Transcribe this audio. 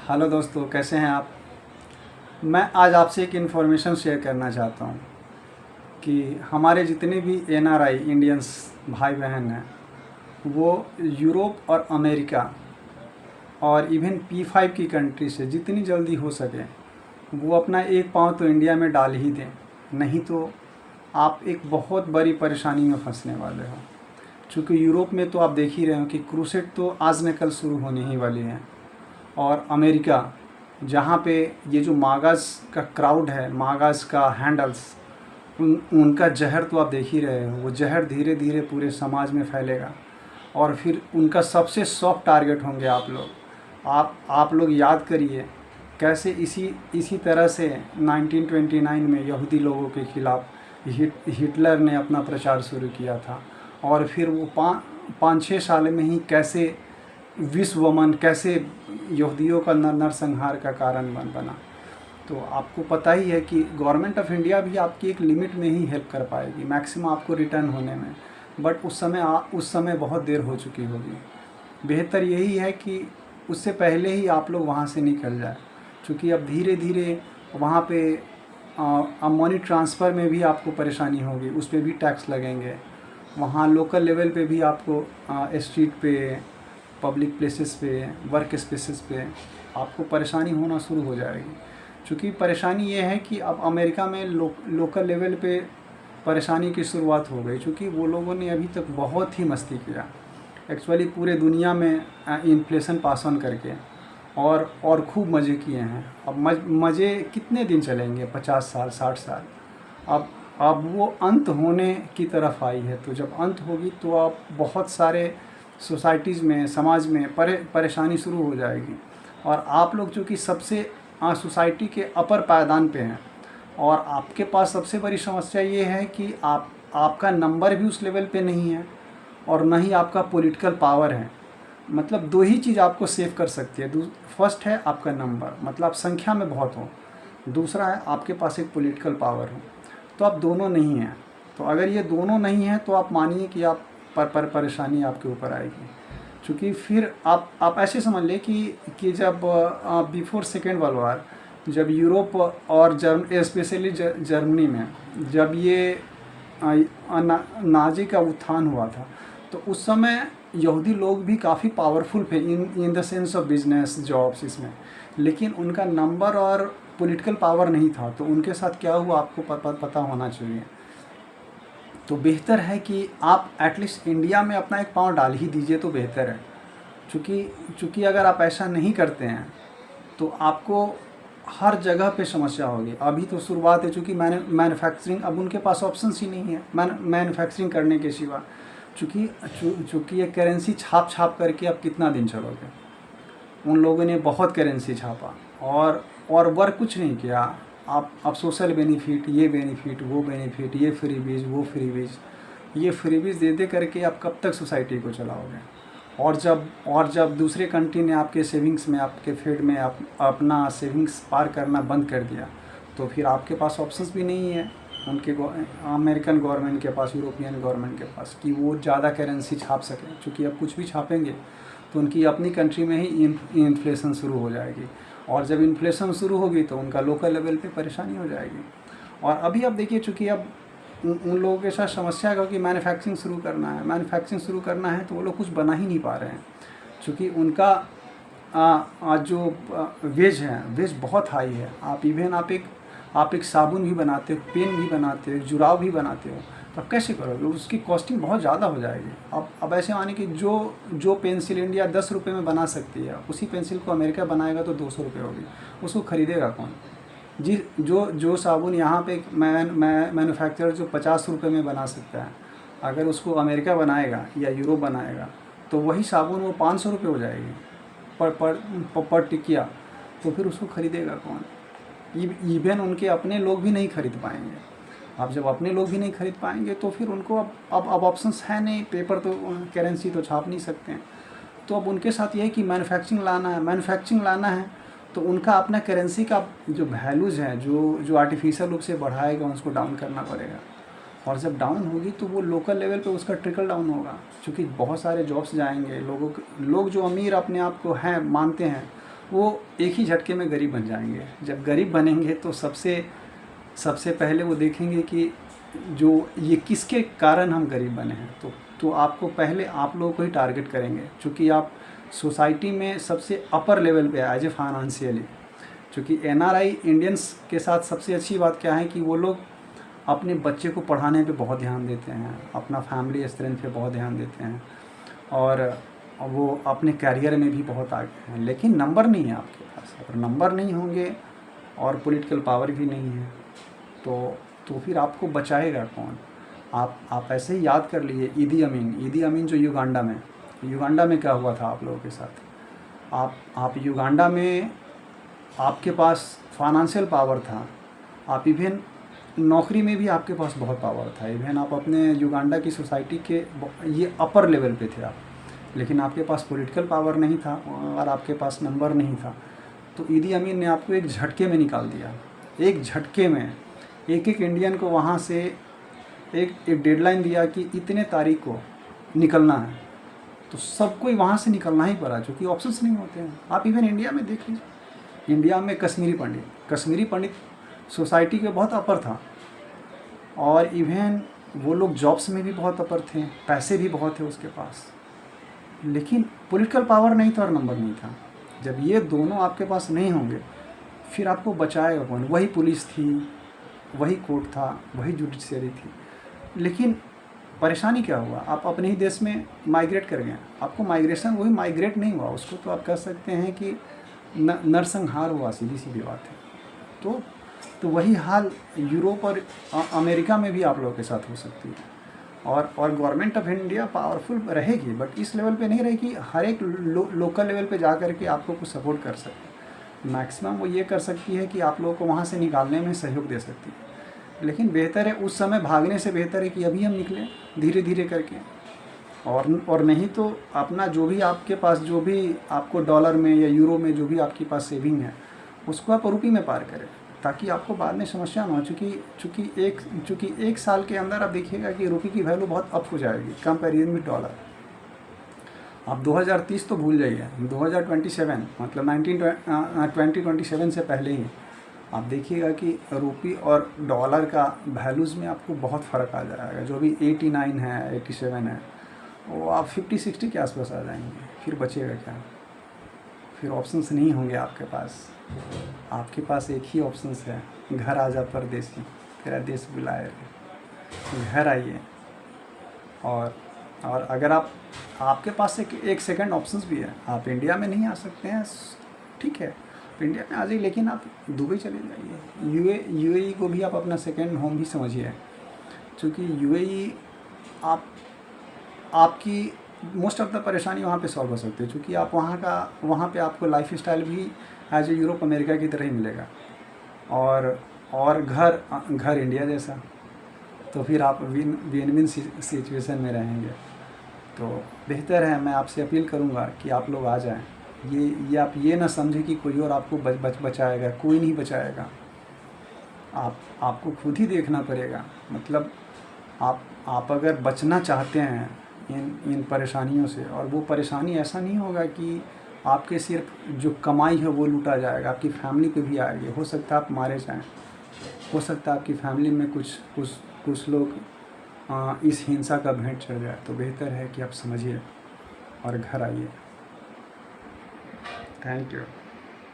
Hello दोस्तों, कैसे हैं आप। मैं आज आपसे एक इन्फॉर्मेशन शेयर करना चाहता हूँ कि हमारे जितने भी एनआरआई इंडियंस भाई बहन हैं वो यूरोप और अमेरिका और इवन P5 की कंट्री से जितनी जल्दी हो सके वो अपना एक पाँव तो इंडिया में डाल ही दें, नहीं तो आप एक बहुत बड़ी परेशानी में फंसने वाले हो। क्योंकि यूरोप में तो आप देख ही रहे हो कि क्रूसेड तो आज न कल शुरू होने ही वाली है। और अमेरिका, जहाँ पे ये जो मागास का क्राउड है, मागास का हैंडल्स, उनका जहर तो आप देख ही रहे हो। वो जहर धीरे धीरे पूरे समाज में फैलेगा और फिर उनका सबसे सॉफ्ट टारगेट होंगे आप लोग। आप लोग याद करिए कैसे इसी तरह से 1929 में यहूदी लोगों के खिलाफ हिटलर ने अपना प्रचार शुरू किया था। और फिर वो 5-6 साल में ही कैसे विश्वमन, कैसे यहूदियों का नरसंहार का कारण बना। तो आपको पता ही है कि गवर्नमेंट ऑफ इंडिया भी आपकी एक लिमिट में ही हेल्प कर पाएगी, मैक्सिमम आपको रिटर्न होने में। बट उस समय बहुत देर हो चुकी होगी। बेहतर यही है कि उससे पहले ही आप लोग वहाँ से निकल जाए, क्योंकि अब धीरे धीरे वहाँ पे अब मनी ट्रांसफ़र में भी आपको परेशानी होगी, उस पर भी टैक्स लगेंगे। वहाँ लोकल लेवल पे भी आपको स्ट्रीट पे, पब्लिक प्लेसेस पे, वर्क स्पेसेस पे आपको परेशानी होना शुरू हो जाएगी। क्योंकि परेशानी ये है कि अब अमेरिका में लोकल लेवल पे परेशानी की शुरुआत हो गई, क्योंकि वो लोगों ने अभी तक बहुत ही मस्ती किया एक्चुअली पूरे दुनिया में इन्फ्लेशन पास ऑन करके, और खूब मज़े किए हैं। अब मज़े कितने दिन चलेंगे, 50 साल 60 साल। अब वो अंत होने की तरफ आई है। तो जब अंत होगी तो आप बहुत सारे सोसाइटीज़ में, समाज में परेशानी शुरू हो जाएगी। और आप लोग चूँकि सबसे सोसाइटी के अपर पायदान पे हैं, और आपके पास सबसे बड़ी समस्या ये है कि आपका नंबर भी उस लेवल पे नहीं है और न ही आपका पॉलिटिकल पावर है। मतलब दो ही चीज़ आपको सेव कर सकती है। फर्स्ट है आपका नंबर, मतलब आप संख्या में बहुत हो। दूसरा है आपके पास एक पॉलिटिकल पावर हो। तो आप दोनों नहीं हैं। तो अगर ये दोनों नहीं हैं तो आप मानिए कि आप परेशानी आपके ऊपर आएगी। क्योंकि फिर आप ऐसे समझ लें कि जब बिफोर सेकेंड वर्ल्ड वार, जब यूरोप और स्पेशली जर्मनी में जब ये नाज़ी का उत्थान हुआ था, तो उस समय यहूदी लोग भी काफ़ी पावरफुल थे in the sense of business, jobs इसमें। लेकिन उनका नंबर और पॉलिटिकल पावर नहीं था। तो उनके साथ क्या हुआ आपको पता होना चाहिए। तो बेहतर है कि आप एटलीस्ट इंडिया में अपना एक पाँव डाल ही दीजिए तो बेहतर है। चूँकि अगर आप ऐसा नहीं करते हैं तो आपको हर जगह पे समस्या होगी। अभी तो शुरुआत है, चूँकि मैन्युफैक्चरिंग, अब उनके पास ऑप्शंस ही नहीं है मैन्युफैक्चरिंग करने के सिवा। चूँकि ये करेंसी छाप करके अब कितना दिन चलोगे। उन लोगों ने बहुत करेंसी छापा और वर्क कुछ नहीं किया। आप सोशल बेनिफिट, ये बेनिफिट, वो बेनिफिट, ये फ्रीबीज, वो फ्रीबीज दे करके आप कब तक सोसाइटी को चलाओगे। और जब दूसरे कंट्री ने आपके सेविंग्स में, आपके फेड में अपना सेविंग्स पार करना बंद कर दिया, तो फिर आपके पास ऑप्शंस भी नहीं है उनके अमेरिकन गवर्नमेंट के पास, यूरोपियन गवर्नमेंट के पास, कि वो ज़्यादा करेंसी छाप सकें। क्योंकि अब कुछ भी छापेंगे तो उनकी अपनी कंट्री में ही इन्फ्लेशन शुरू हो जाएगी, और जब इन्फ्लेशन शुरू होगी तो उनका लोकल लेवल पे परेशानी हो जाएगी। और अभी आप देखिए, चूँकि अब उन लोगों के साथ समस्या है कि मैन्युफैक्चरिंग शुरू करना है तो वो लोग कुछ बना ही नहीं पा रहे हैं। क्योंकि उनका जो वेज बहुत हाई है। आप एक साबुन भी बनाते हो, पेन भी बनाते हो, जुराब भी बनाते हो, तो आप कैसे करोगे। उसकी कॉस्टिंग बहुत ज़्यादा हो जाएगी। अब ऐसे माने कि जो पेंसिल इंडिया 10 रुपये में बना सकती है, उसी पेंसिल को अमेरिका बनाएगा तो 200 रुपये होगी। उसको ख़रीदेगा कौन। जो साबुन यहाँ पे मैन्युफैक्चरर जो 50 रुपये में बना सकता है, अगर उसको अमेरिका बनाएगा या यूरोप बनाएगा तो वही साबुन वो 500 रुपये हो जाएगी पर टिकिया। तो फिर उसको ख़रीदेगा कौन। इवन उनके अपने लोग भी नहीं खरीद पाएंगे। अब जब अपने लोग भी नहीं खरीद पाएंगे तो फिर उनको अब ऑप्शंस है नहीं। पेपर तो, करेंसी तो छाप नहीं सकते हैं। तो अब उनके साथ ये है कि मैन्युफैक्चरिंग लाना है तो उनका अपना करेंसी का जो वैल्यूज़ हैं, जो आर्टिफिशियल रूप से बढ़ाएगा, उसको डाउन करना पड़ेगा। और जब डाउन होगी तो वो लोकल लेवल पे उसका ट्रिकल डाउन होगा। क्योंकि बहुत सारे जॉब्स जाएंगे। लोग जो अमीर अपने आप को हैं मानते हैं, वो एक ही झटके में गरीब बन जाएंगे। जब गरीब बनेंगे तो सबसे सबसे पहले वो देखेंगे कि जो ये किसके कारण हम गरीब बने हैं, तो आपको पहले आप लोगों को ही टारगेट करेंगे, क्योंकि आप सोसाइटी में सबसे अपर लेवल पे एज ए फाइनेंशियली। क्योंकि एनआरआई इंडियंस के साथ सबसे अच्छी बात क्या है कि वो लोग अपने बच्चे को पढ़ाने पे बहुत ध्यान देते हैं, अपना फैमिली स्ट्रेंथ पे बहुत ध्यान देते हैं, और वो अपने करियर में भी बहुत आगे हैं। लेकिन नंबर नहीं है आपके पास, अगर नंबर नहीं होंगे और पॉलिटिकल पावर भी नहीं है तो फिर आपको बचाएगा कौन। आप ऐसे ही याद कर लीजिए ईदी अमीन जो युगांडा में क्या हुआ था आप लोगों के साथ। आप युगांडा में आपके पास फाइनेंशियल पावर था, आप इवन नौकरी में भी आपके पास बहुत पावर था, इवन आप अपने युगांडा की सोसाइटी के ये अपर लेवल पे थे आप, लेकिन आपके पास पॉलिटिकल पावर नहीं था और आपके पास नंबर नहीं था। तो ईदी अमीन ने आपको एक झटके में निकाल दिया, एक झटके में। एक इंडियन को वहाँ से एक डेडलाइन दिया कि इतने तारीख को निकलना है, तो सबको ही वहाँ से निकलना ही पड़ा, क्योंकि ऑप्शंस नहीं होते हैं। आप इवन इंडिया में देख लीजिए, इंडिया में कश्मीरी पंडित सोसाइटी के बहुत अपर था, और इवन वो लोग जॉब्स में भी बहुत अपर थे, पैसे भी बहुत थे उसके पास, लेकिन पॉलिटिकल पावर नहीं था और नंबर नहीं था। जब ये दोनों आपके पास नहीं होंगे फिर आपको बचाएगा कौन। वही पुलिस थी, वही कोर्ट था, वही जुडिशरी थी। लेकिन परेशानी क्या हुआ, आप अपने ही देश में माइग्रेट कर गए। आपको माइग्रेशन वही माइग्रेट नहीं हुआ, उसको तो आप कह सकते हैं कि नरसंहार हुआ, सीधी सीधी बात है। तो वही हाल यूरोप और अमेरिका में भी आप लोगों के साथ हो सकती है। और गवर्नमेंट ऑफ इंडिया पावरफुल रहेगी, बट इस लेवल पे नहीं रहेगी। हर एक लोकल लेवल पे जा कर के आपको कुछ सपोर्ट कर सकते। मैक्सिमम वो ये कर सकती है कि आप लोगों को वहाँ से निकालने में सहयोग दे सकती है। लेकिन बेहतर है उस समय भागने से बेहतर है कि अभी हम निकलें धीरे धीरे करके। और नहीं तो अपना जो भी आपके पास, जो भी आपको डॉलर में या यूरो में जो भी आपके पास सेविंग है, उसको आप रुपये में पार करें, ताकि आपको बाद में समस्या ना हो। चूँकि एक साल के अंदर आप देखिएगा कि रुपये की वैल्यू बहुत अप हो जाएगी कंपेरिजन में डॉलर। आप 2030 तो भूल जाइए, 2027 मतलब 2027 से पहले ही आप देखिएगा कि रुपये और डॉलर का वैल्यूज़ में आपको बहुत फ़र्क आ जाएगा। जो भी 89 है, 87 है, वो आप 50-60 के आसपास आ जाएंगे। फिर बचेगा क्या? फिर ऑप्शंस नहीं होंगे आपके पास। आपके पास एक ही ऑप्शंस है, घर आजा परदेसी, तेरा देश बुलाए रे, घर आइए। और अगर आपके पास एक सेकंड ऑप्शंस भी है, आप इंडिया में नहीं आ सकते हैं, ठीक है, इंडिया में आ जाइए, लेकिन आप दुबई चले जाइए। यूएई को भी आप अपना सेकंड होम भी समझिए, क्योंकि यूएई आपकी मोस्ट ऑफ द परेशानी वहाँ पे सॉल्व हो सकती है, क्योंकि आप वहाँ पे आपको लाइफ स्टाइल भी एज ए यूरोप अमेरिका की तरह ही मिलेगा, और घर इंडिया जैसा। तो फिर आप विन सिचुएशन में रहेंगे। तो बेहतर है, मैं आपसे अपील करूँगा कि आप लोग आ जाएं। ये आप ये ना समझें कि कोई और आपको बचाएगा, कोई नहीं बचाएगा। आपको खुद ही देखना पड़ेगा। मतलब आप अगर बचना चाहते हैं इन परेशानियों से, और वो परेशानी ऐसा नहीं होगा कि आपके सिर्फ जो कमाई है वो लूटा जाएगा, आपकी फैमिली पे भी आएगी। हो सकता है आप मारे जाएं, हो सकता है आपकी फैमिली में कुछ लोग इस हिंसा का भेंट चढ़ जाए। तो बेहतर है कि आप समझिए और घर आइए। Thank you.